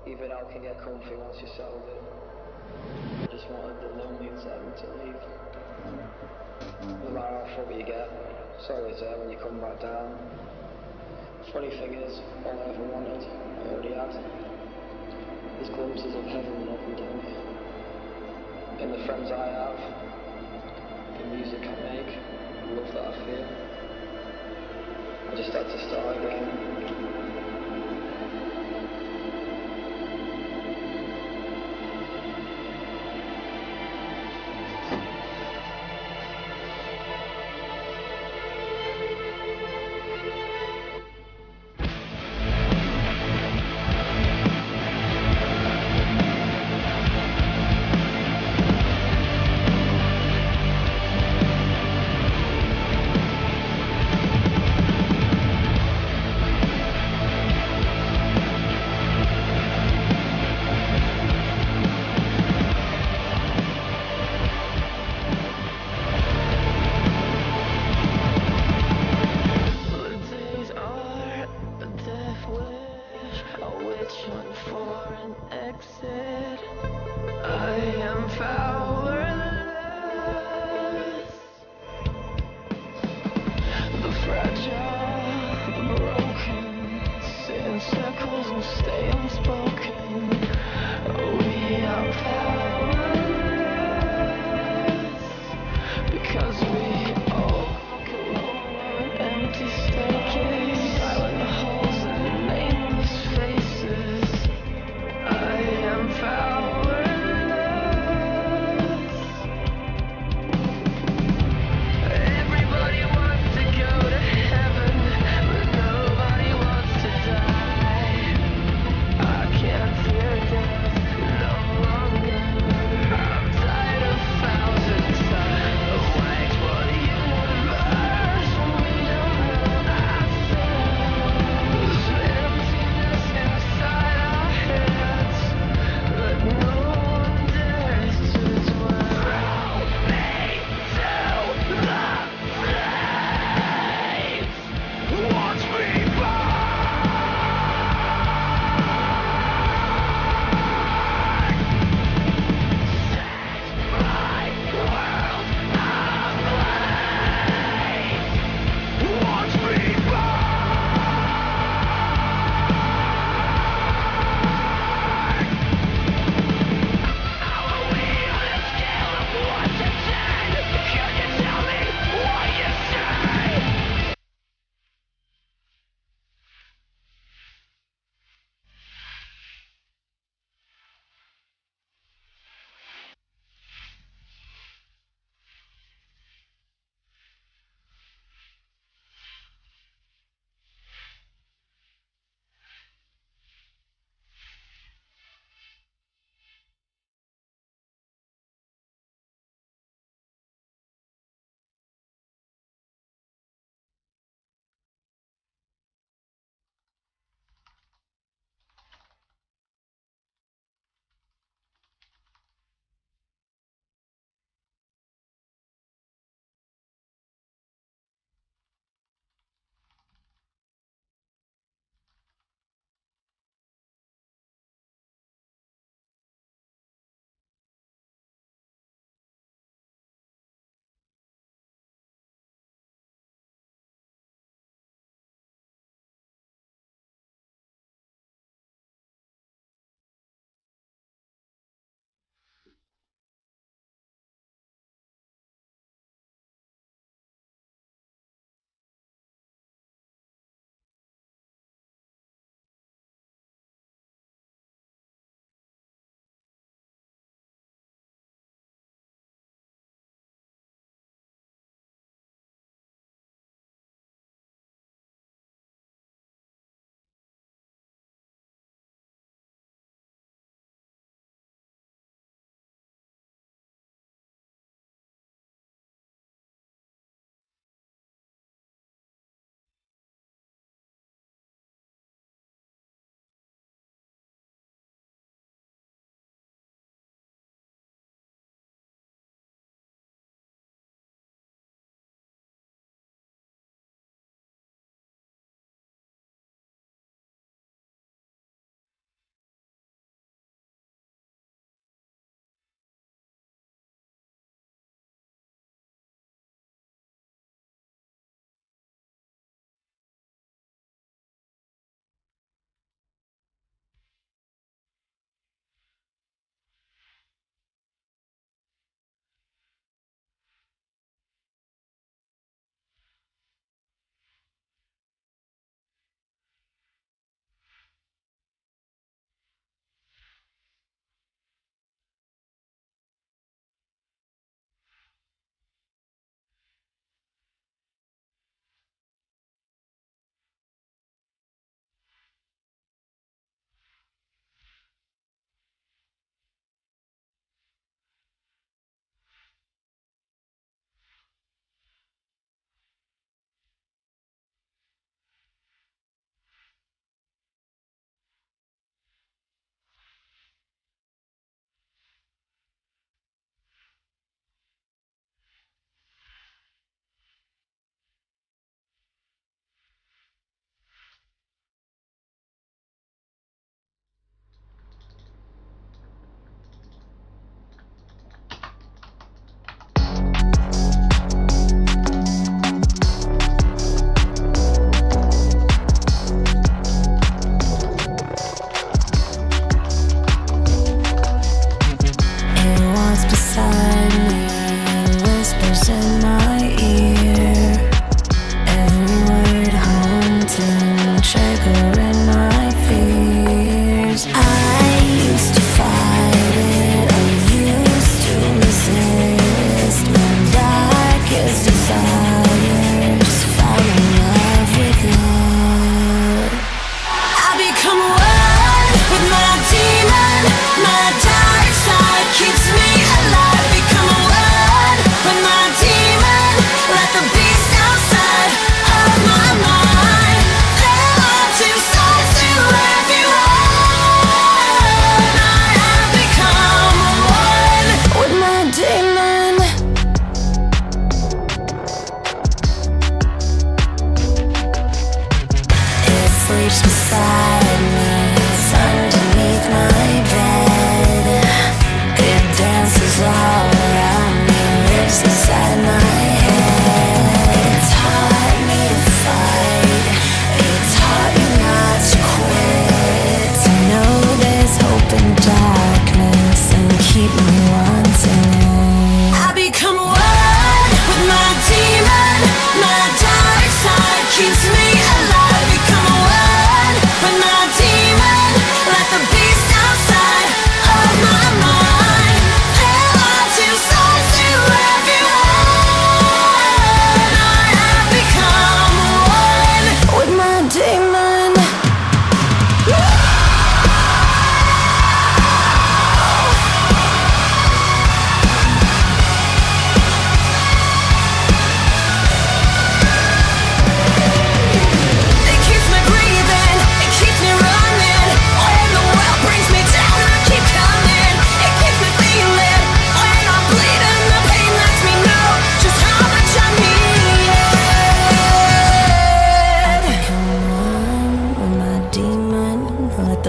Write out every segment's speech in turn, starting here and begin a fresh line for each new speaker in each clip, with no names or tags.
Even I can get comfy once you're settled in. I just wanted the lonely excitement to leave. No matter how foggy you get, it's always there when you come back down. Funny thing is, all I ever wanted, I already had. There's glimpses of heaven every day. In the friends I have, the music I make, the love that I feel. I just had to start again.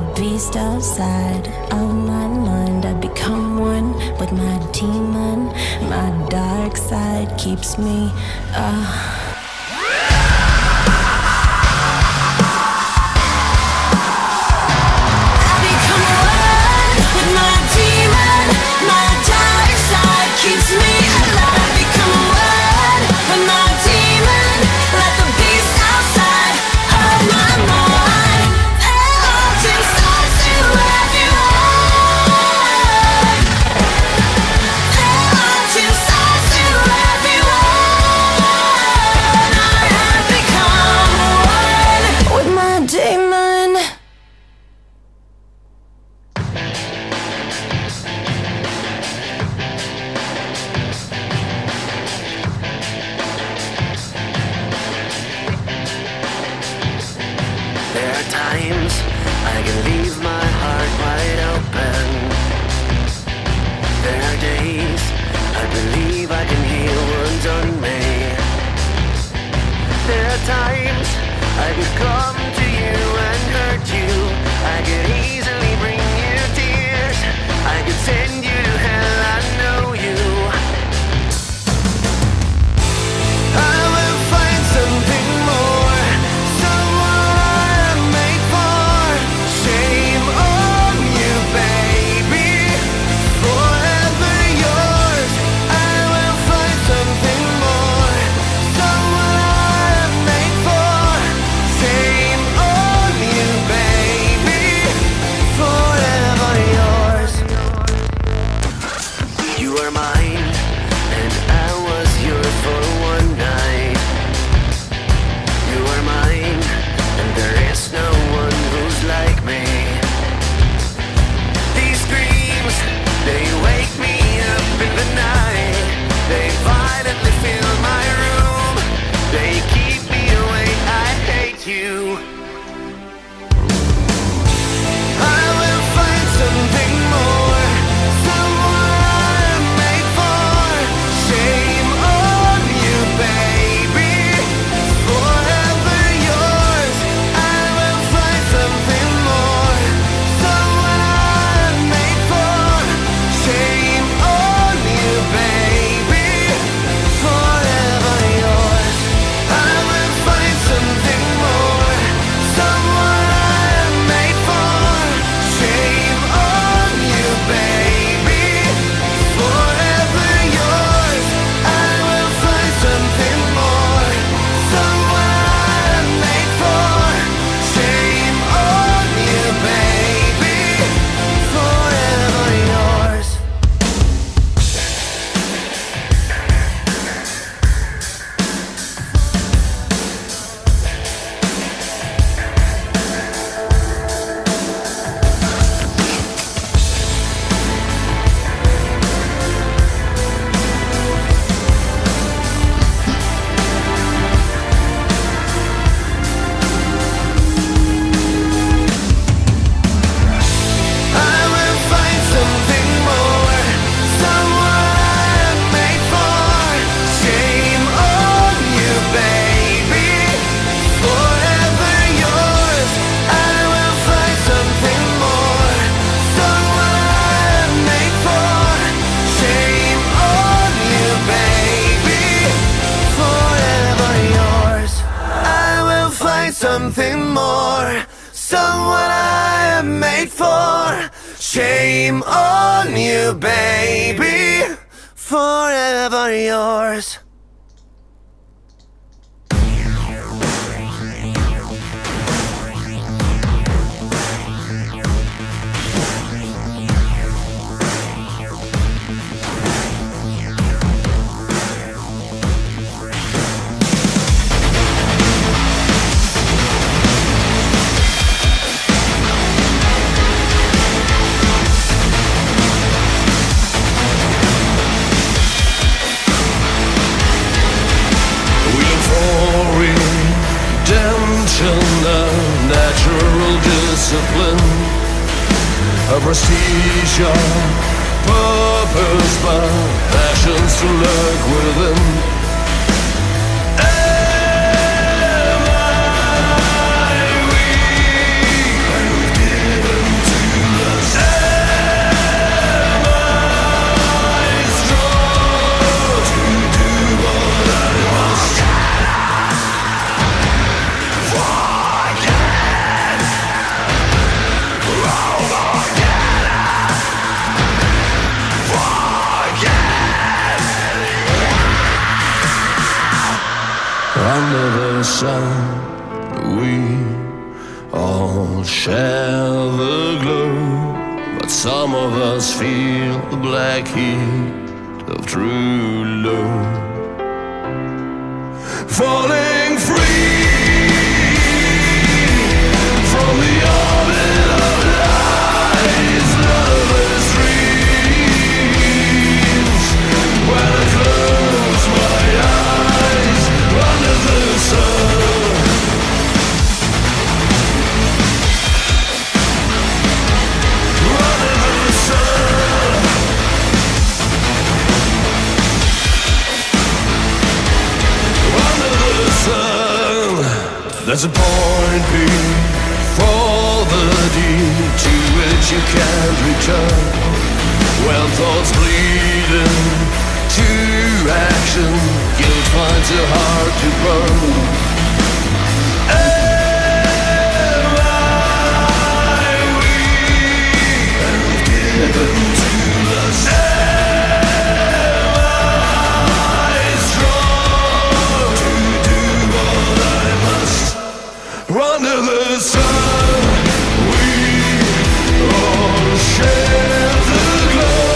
the beast outside of my mind. I become one with my demon. My dark side keeps me keeps me alive. Become one with my demon. Let the beast outside of my mind. There are two sides to everyone. There are two sides to everyone. I have become one with my demon.
Times I can leave my heart wide open. There are days I believe I can heal wounds on me. There are times I could come to you and hurt you. I could easily bring you tears. I could send you to hell, I know you. I will find something more. Something more, someone I am made for. Shame on you, baby, forever yours. Natural discipline, a prestige, purpose, but passions to lurk within. Am I weak?
the sun. We all share the glow, but some of us feel the black heat of true love. Falling free from the orbit of lies, lovers' dreams. When I close my eyes under the sun, under the sun, under the sun. There's a point B for the deed to which you can't return. When thoughts bleed into action, guilt finds it hard to burn. Am I weak and given to the am I strong to do what I must? Under the sun, we all share the glow.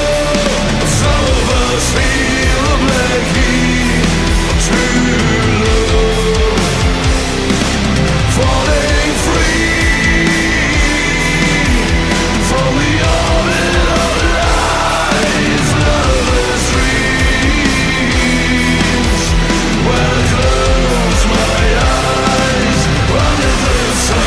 Some of us feel the black heat of true love. Falling free from the orbit of lies, lovers' dreams. When I close my eyes under the sun,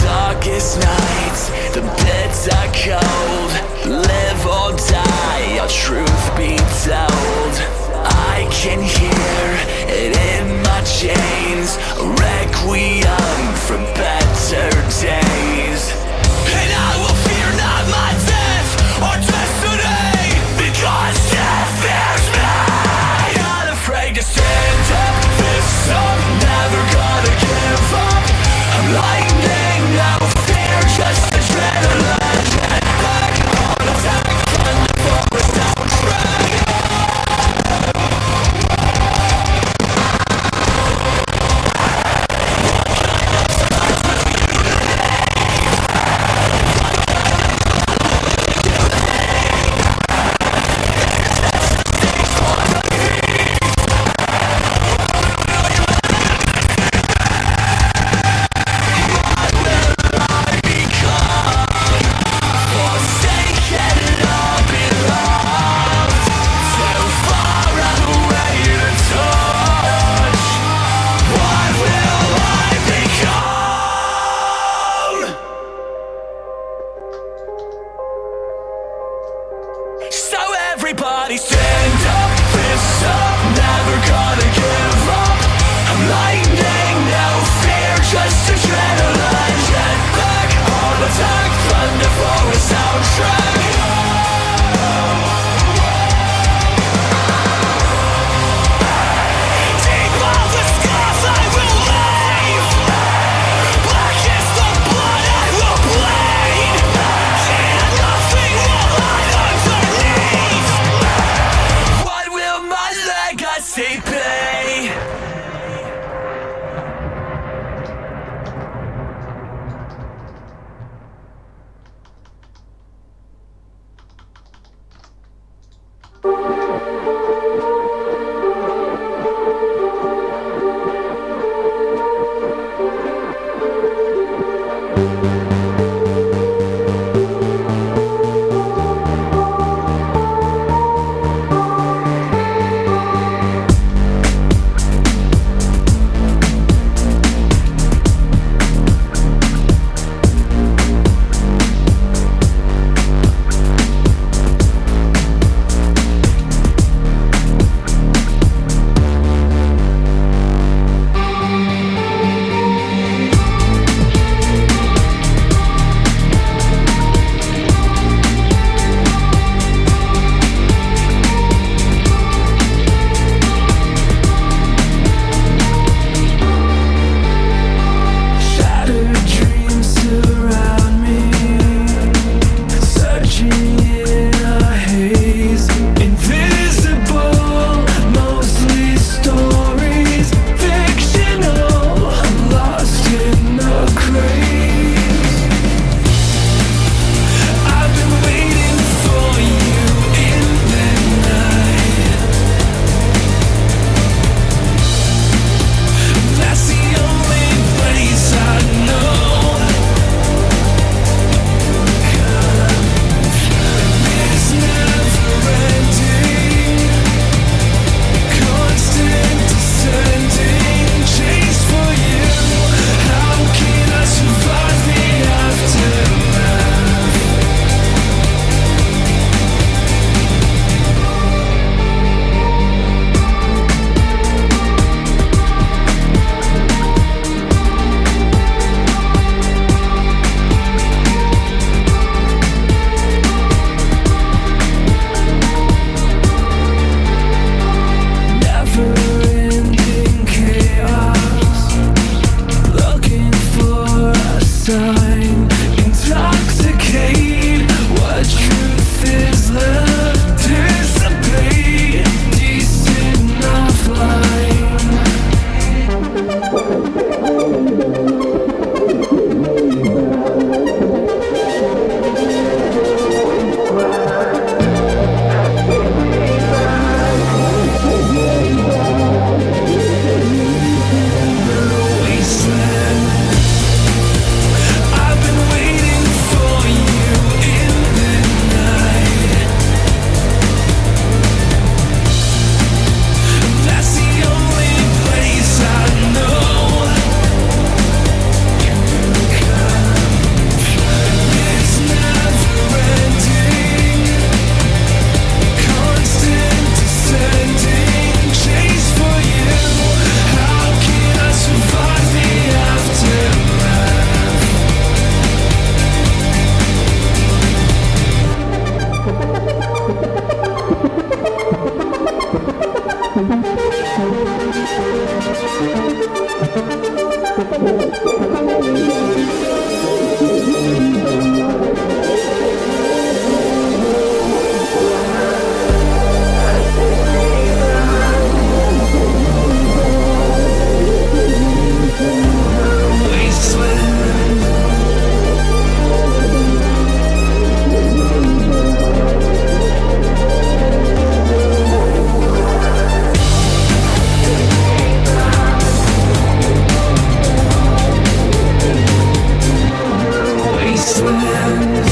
darkest nights, the beds are cold. Live or die, your truth be told. I can hear it in my chains, a requiem for better days. And I will fear not my death or destiny, because death fears me. Not afraid to stand up, this up, never gonna give up. I'm lightning, no fear, just adrenaline. Head back, on attack, thunder for a soundtrack. Everybody stand up, fists up, never gonna give up. I'm lightning, no fear, just adrenaline. Get back, on attack, thunder for a soundtrack. Deep all the scars I will leave. Black is the blood I will bleed. And nothing will hide underneath. What will my legacy be? wasteland.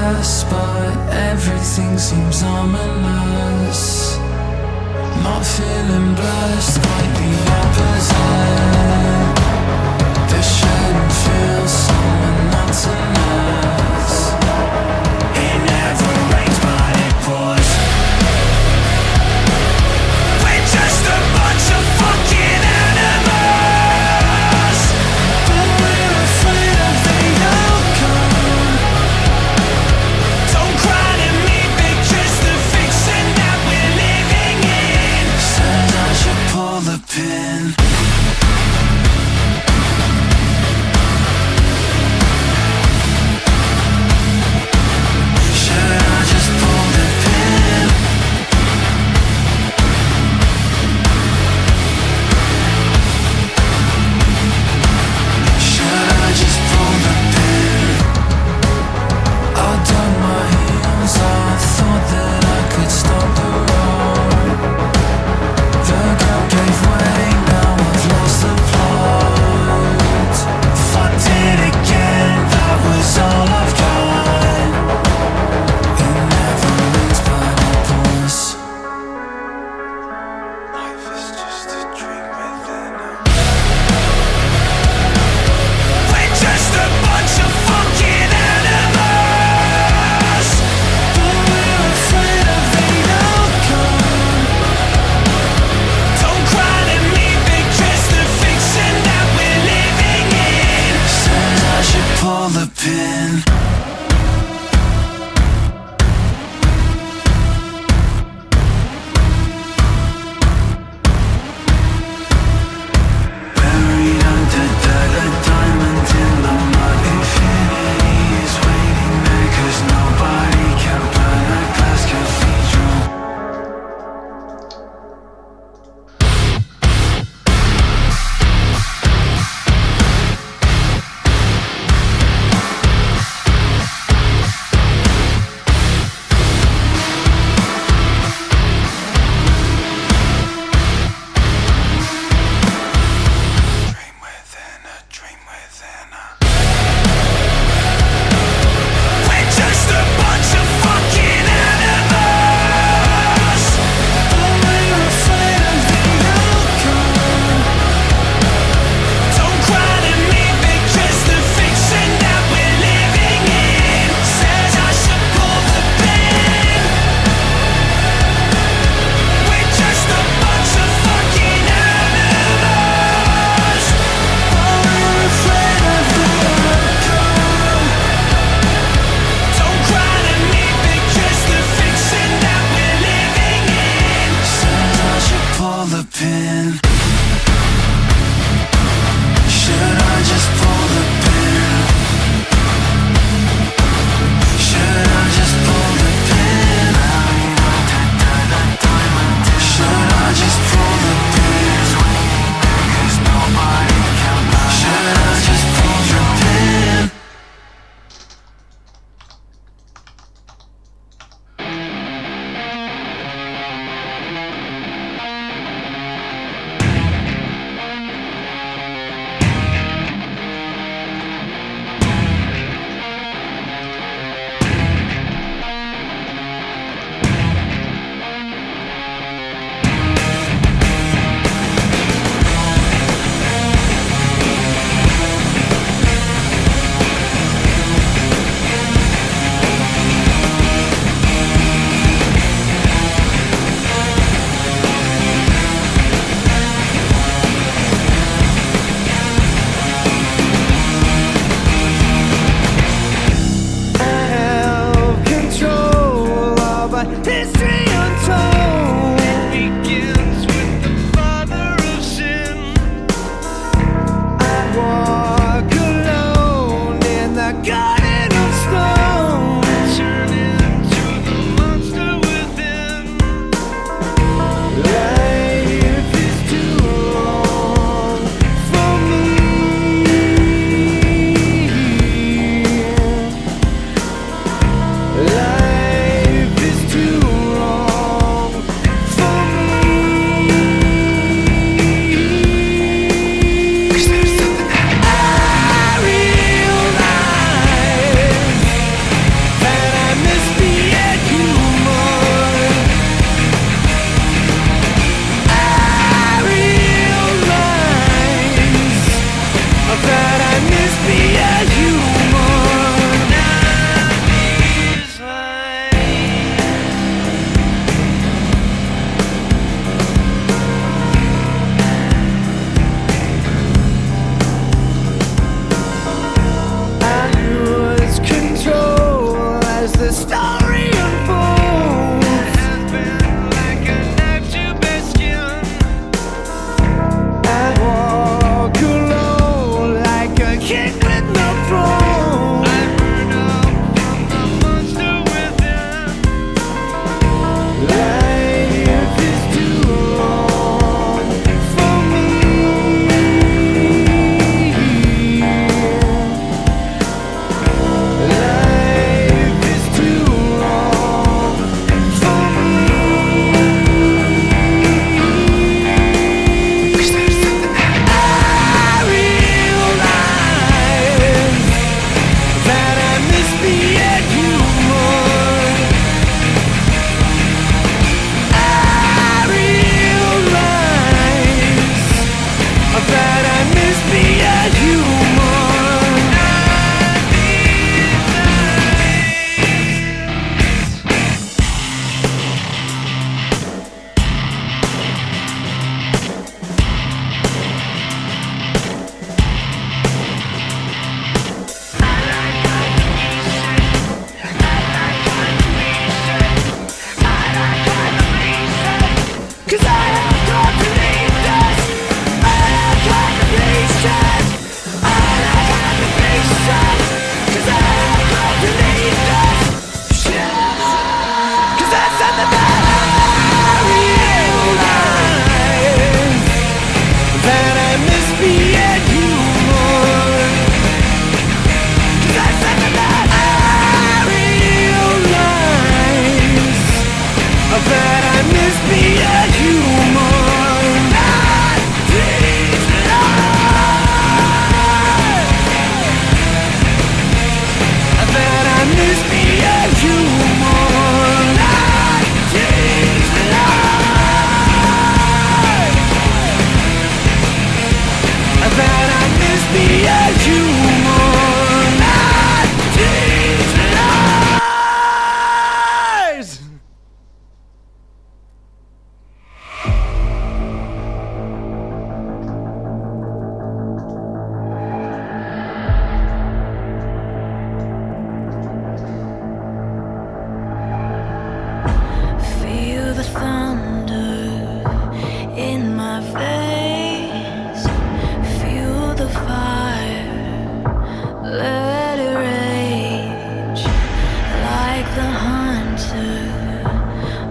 fast, but everything seems ominous. Not feeling blessed, quite the opposite. This shouldn't feel so monotonous. It never rains, but it pours. We're just a bunch of fucking animals, but we're afraid of the outcome. Don't cry to me, because the fiction that we're living in says I should pull the pin.
thunder in my face. Feel the fire, let it rage like the hunter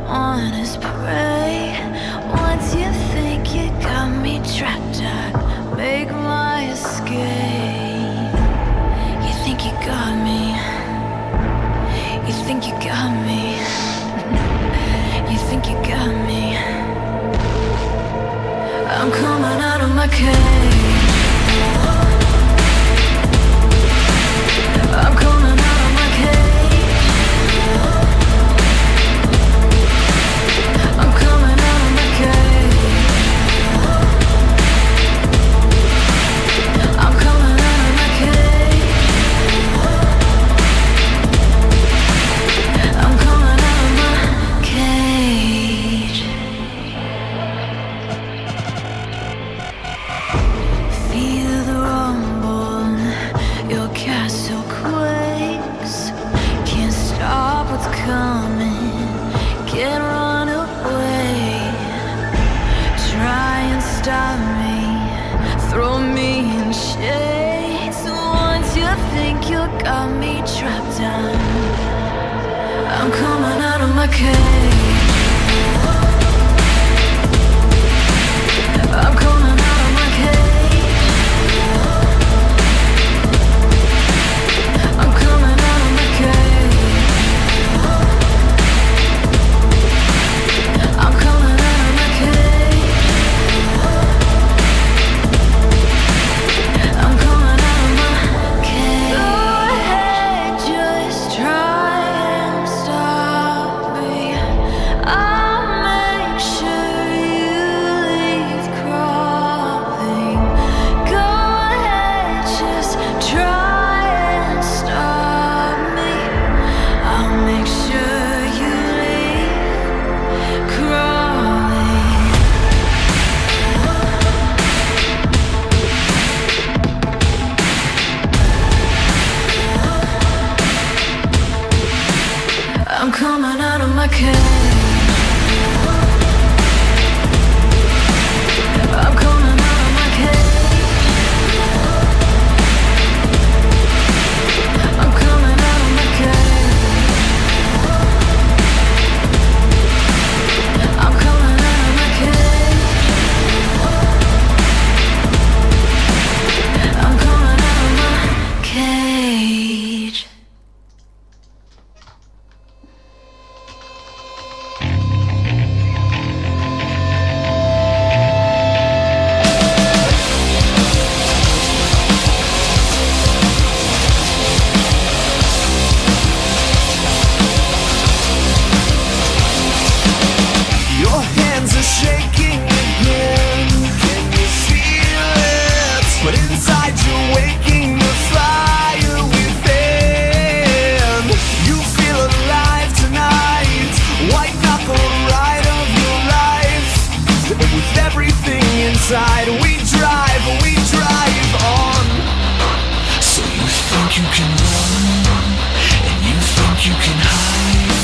on his prey. Once you think you got me trapped, I make my escape. You think you got me? You think you got me? You think you got me? I'm coming out of my cage. I'm coming out of my cage. I'm coming out of my cage. I'm coming out of my cage. I'm coming out of my cage. Feel the rumble, your castle quakes. Can't stop what's coming, can't run away. Try and stop me, throw me in shades. Once you think you got me trapped, I'm coming out of my cage. I'm coming out of my cage. I'm coming out of my cage. I'm coming out of my cage. I'm coming out of my cage. Go ahead, just try and stop me. I'll make sure you leave crawling. Go ahead, just try and stop me. I'll make sure you leave crawling. I'm coming out of my cage. I'm coming out of my cage. I'm coming out of my cage. I'm coming out of my cage. I'm coming out of my cage.
Your hands are shaking again. Can you feel it? But inside you're waking the fire within. You feel alive tonight. White knuckle ride of your life. With everything inside, we drive on. So you think you can run, and you think you can hide.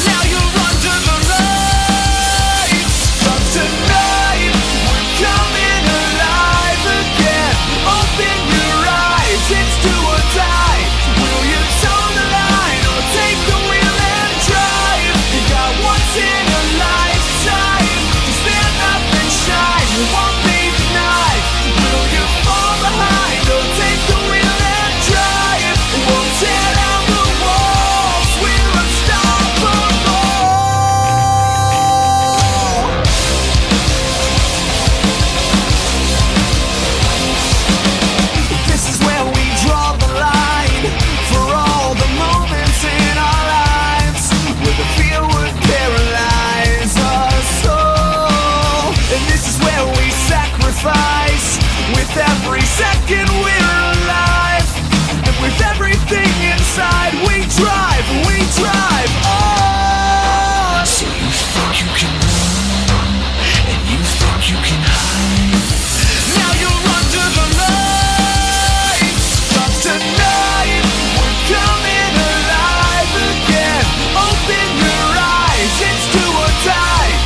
Now you're under the lights. But tonight we're coming alive again. Open your eyes, it's do or die. Will you toe the line or take the wheel and drive? You got once in a lifetime to stand up and shine. You won't be denied. Will you fall behind or take the wheel and drive? We'll tear down the walls. We're unstoppable. This is where we draw the line for all the moments in our lives where the fear would paralyze our soul. And this is where we sacrifice. With every second we're alive, and with everything inside we drive on. So you think you can run, and you think you can hide. Now you're under the lights. But tonight we're coming alive again. Open your eyes, it's do or die.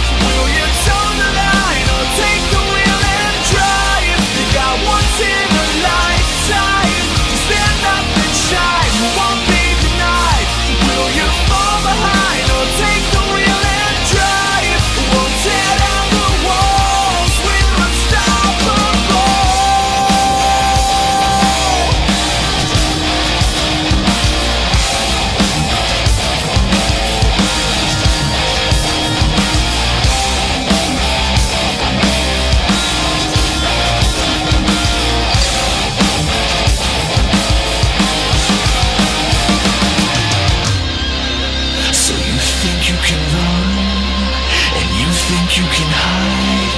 you can hide.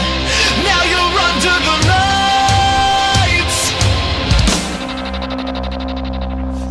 Now you're under the lights.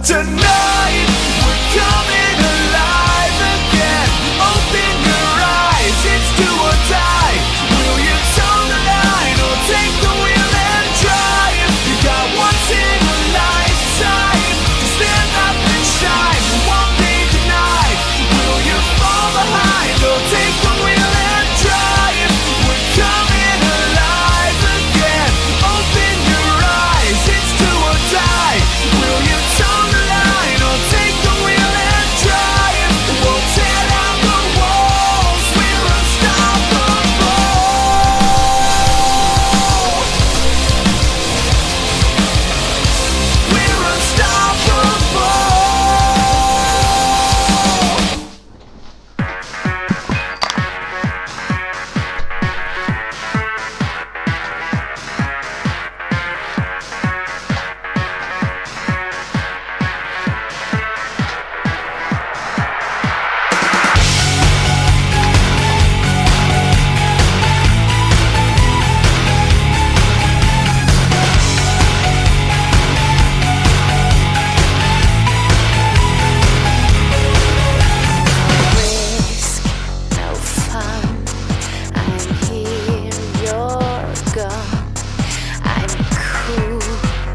Tonight we're coming alive again. Open your eyes, it's do or die. Will you toe the line or take the wheel and drive? You got once in a lifetime to stand up and shine. You won't be denied. Will you fall behind or take the wheel and drive? We're coming alive again. Open your eyes, it's do or die. Will you toe the line or take the wheel and drive? We'll tear down the walls, we're unstoppable. We're unstoppable.
Risk, no fun. I'm here, you're gone. I'm cool,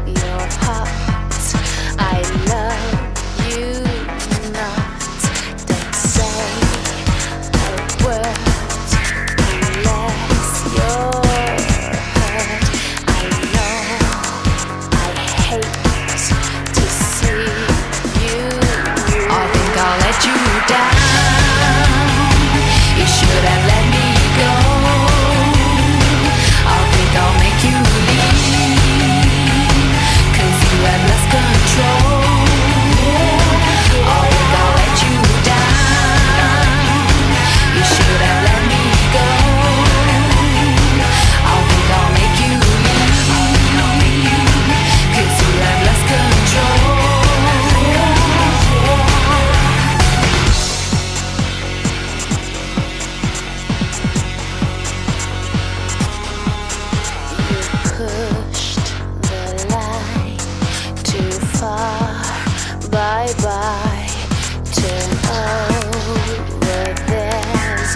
you're hot. I love you not. Don't say a word unless you're hurt. I know I hate to see you. I think I'll let you down. You should have let me go. I think I'll make you leave, 'cause you have lost control. I think I'll let you down. You should have let me go. I think I'll make you leave, 'cause you have lost control. Pushed the line too far. Bye bye. Turn over. There's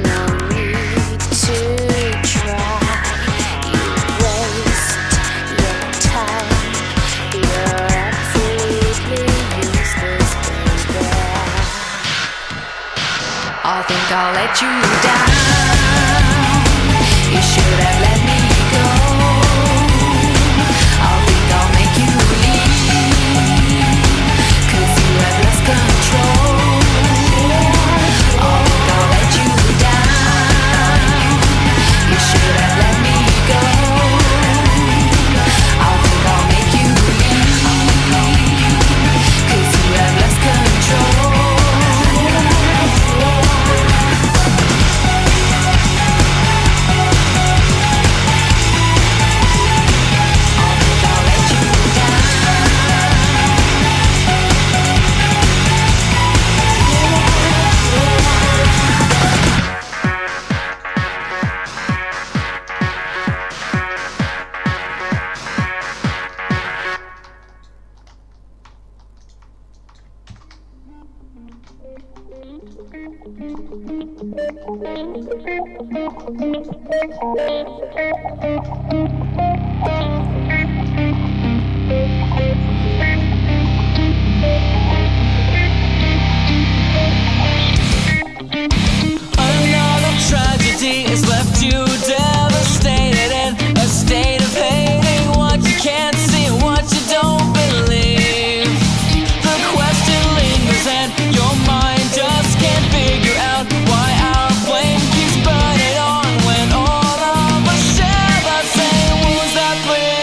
no need to try. You waste your time. You're absolutely useless, baby. I think I'll let you down. You should have let me go. I think I'll make you leave, 'cause you have lost control. I think I'll let you down. You should have let me go. I think I'll make you leave, 'cause you have lost control.
Another tragedy has left you devastated in a state of hating what you can't see, what you don't believe. The question lingers and your mind just can't figure out why our flame keeps burning on when all of us share the same wounds that bleed.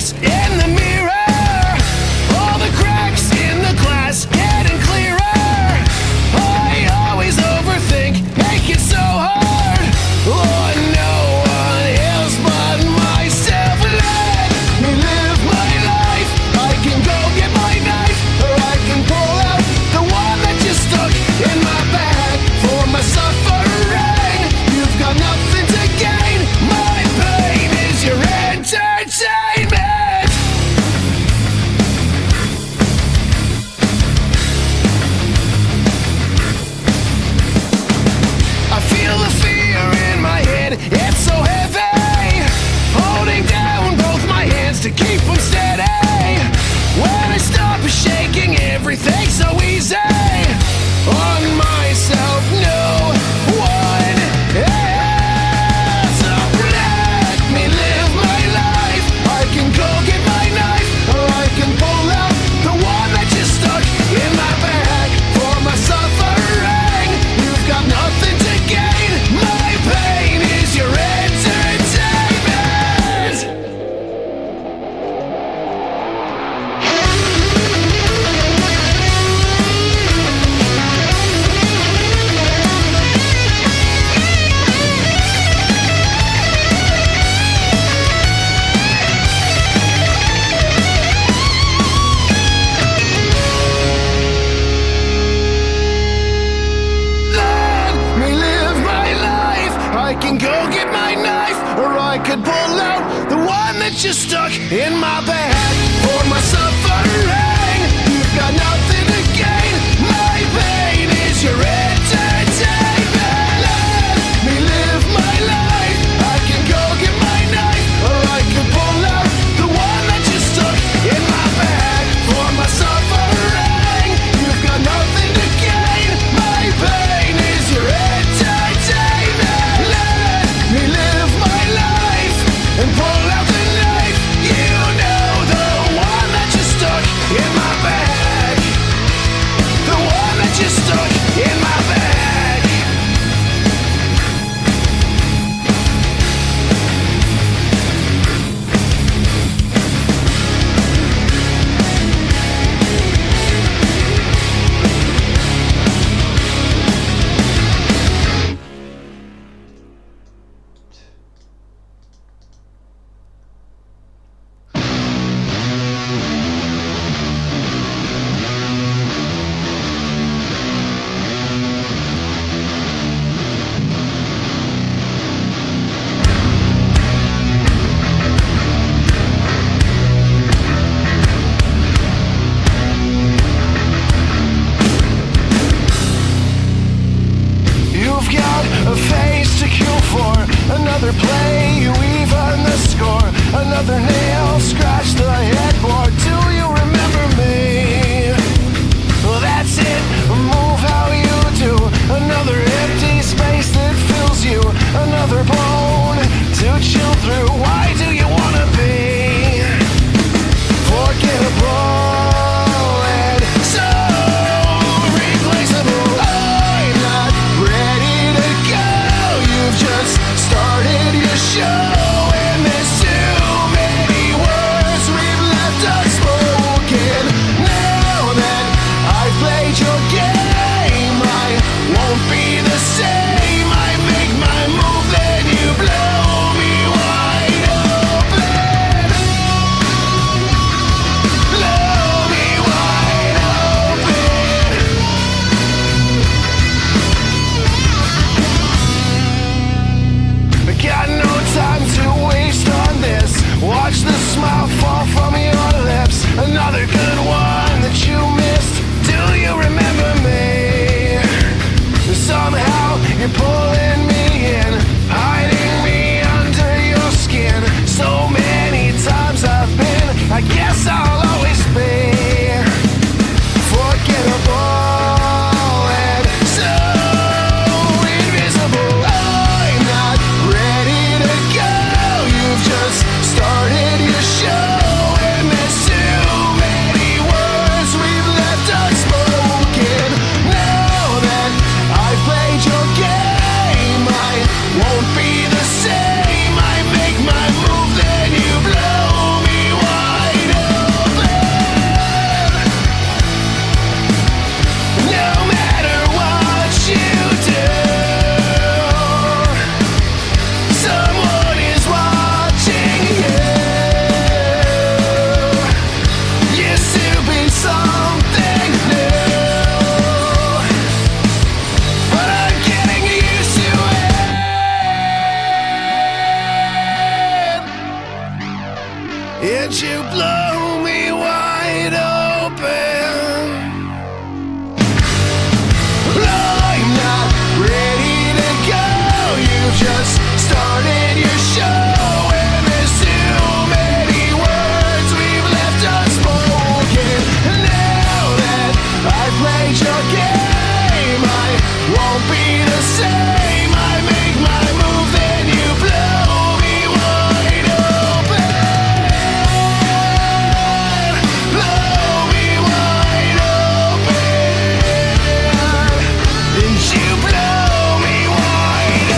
face in the mirror. All the cracks in the glass getting clearer. I always overthink, make it so hard. Oh, no one else but myself. Let me live my life. I can go get my knife, or I can pull out the one that just stuck in my bag for my suffering. You've got nothing to gain. My pain is your entertainment. I feel the fear in my head, it's so heavy. Holding down both my hands to keep them steady. When I stop shaking, everything's so easy. On myself, no one else. Let me live my life. I can go get my knife, or I can pull out the one that just stuck in my bag for my suffering. You've got nothing to gain. My pain is your entertainment. Let me live my life. I can go get my knife, or I could pull out the one that just stuck in my bag for my suffering. You've got nothing to gain. My pain is your entertainment. Let me live my life. I can go get my knife, or I can pull out the one that just stuck in my bag for my suffering. You've got nothing to gain. My pain is your entertainment. Let me live my life and pull out the knife. You know the one that just stuck in my bag. The one that just stuck in my bag. You've got a face to kill for, another play, you even the score, another nail scratch the headboard. Do you remember me? Well, that's it, move how you do. Another empty space that fills you, another bone to chill through. Why do you wanna be forgettable and so replaceable? I'm not ready to go. You've just started your show, and there's too many words we've left unspoken. Now that I've played your game, I won't be the same. I make my move, then you blow me wide open. Blow me wide open. I got no time to waste on this. Watch the smile fall from your lips. Another good one that you missed. Do you remember me? Somehow you're pulling me in, hiding me under your skin. So many times I've been, I guess I'll always be forgettable and so invisible. I'm not ready to go. You've just started your show, and there's too many and you blow me wide open. I'm not ready to go. You just started your show, and there's too many words we've left unspoken. Now that I've played your game, I won't be the same. I make my move, then you blow me wide open. Blow me wide open. And you blow me wide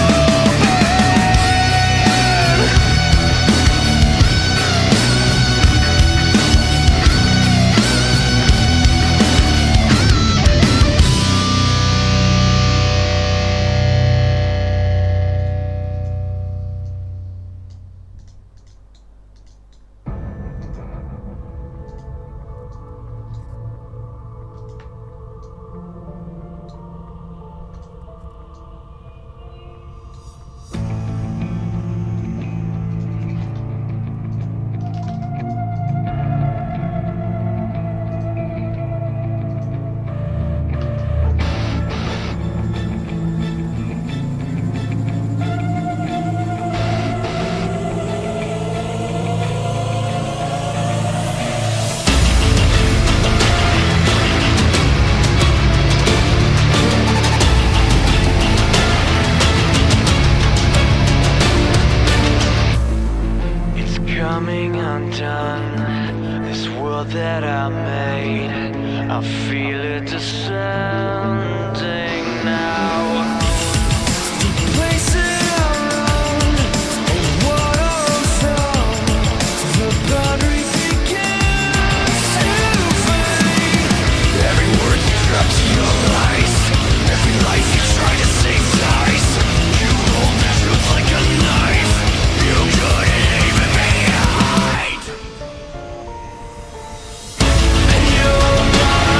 coming undone. This world that I made, I feel it descending now. The places around, what I'm from, the boundary begins to fade. Every word you drop to your lies, every life you try to save dies. You hold the truth like a knife. You couldn't even be hide. And you're right,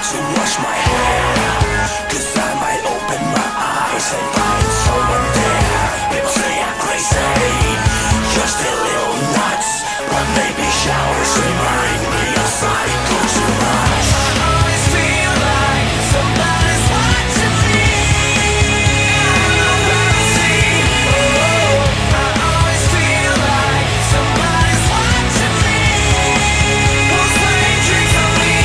to wash my hair, 'cause I might open my eyes and find someone there. People say I'm crazy, just a little nuts, but maybe showers remind me of cycle too much. I always feel like somebody's watching me. I know what I see. Oh, I always feel like somebody's watching me. Who's playing tricks on me?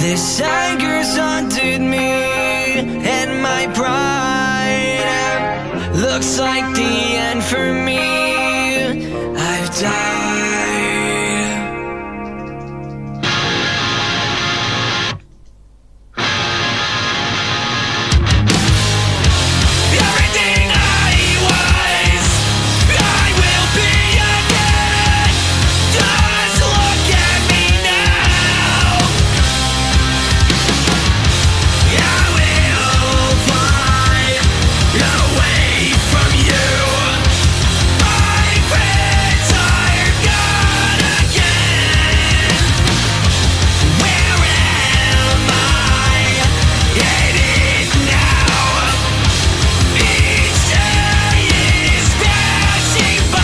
This anger's haunted me, and my pride looks like the end for me. I've died. Everything I was, I will be again. Just look at me now. I will fly away from you. My friends are gone again. Where am I headed now? Each day is passing by.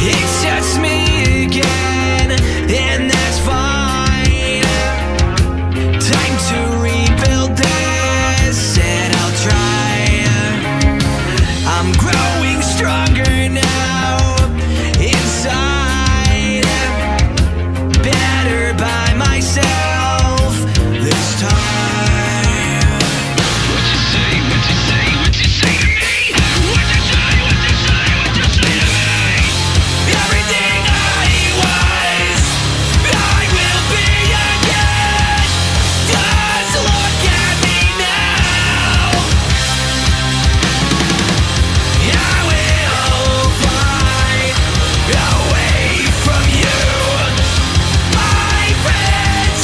It sets me again, and that's fine. Time to rebuild this, and I'll try. I'm growing stronger now inside. Better by myself this time. What you say, what you say, what you say to me? What you say, what you say, what you say to me? Everything I was, I will be again. Just look at me now. I will fly away from you. My friends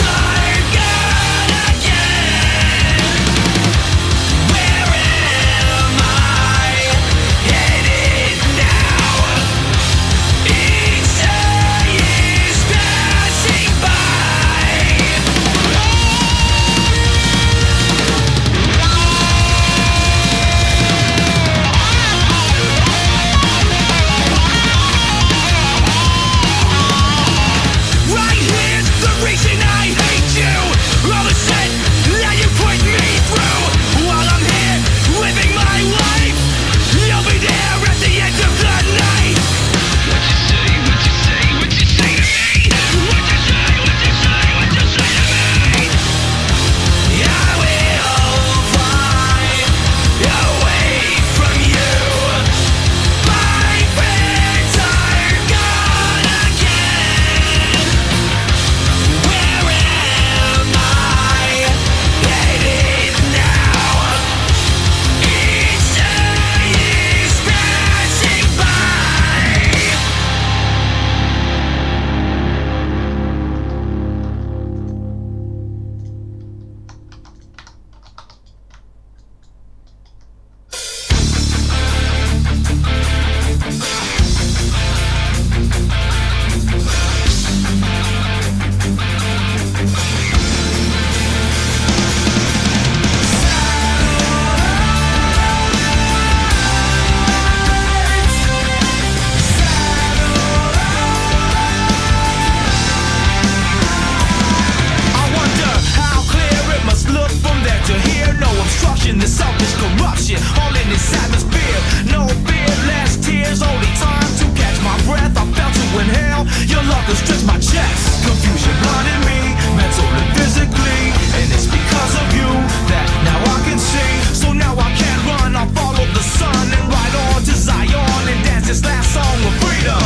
yes, confusion blinded me, mental and physically. And it's because of you that now I can see. So now I can't run, I'll follow the sun and ride on to Zion and dance this last song of freedom.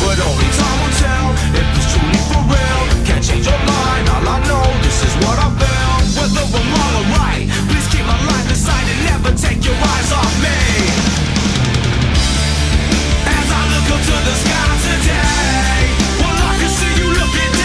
But only time will tell if it's truly for real. Can't change your mind, all I know, this is what I feel. Whether I'm wrong or right, please keep my life inside and never take your eyes off me. As I look up to the sky today, well I can see you looking down.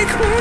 take me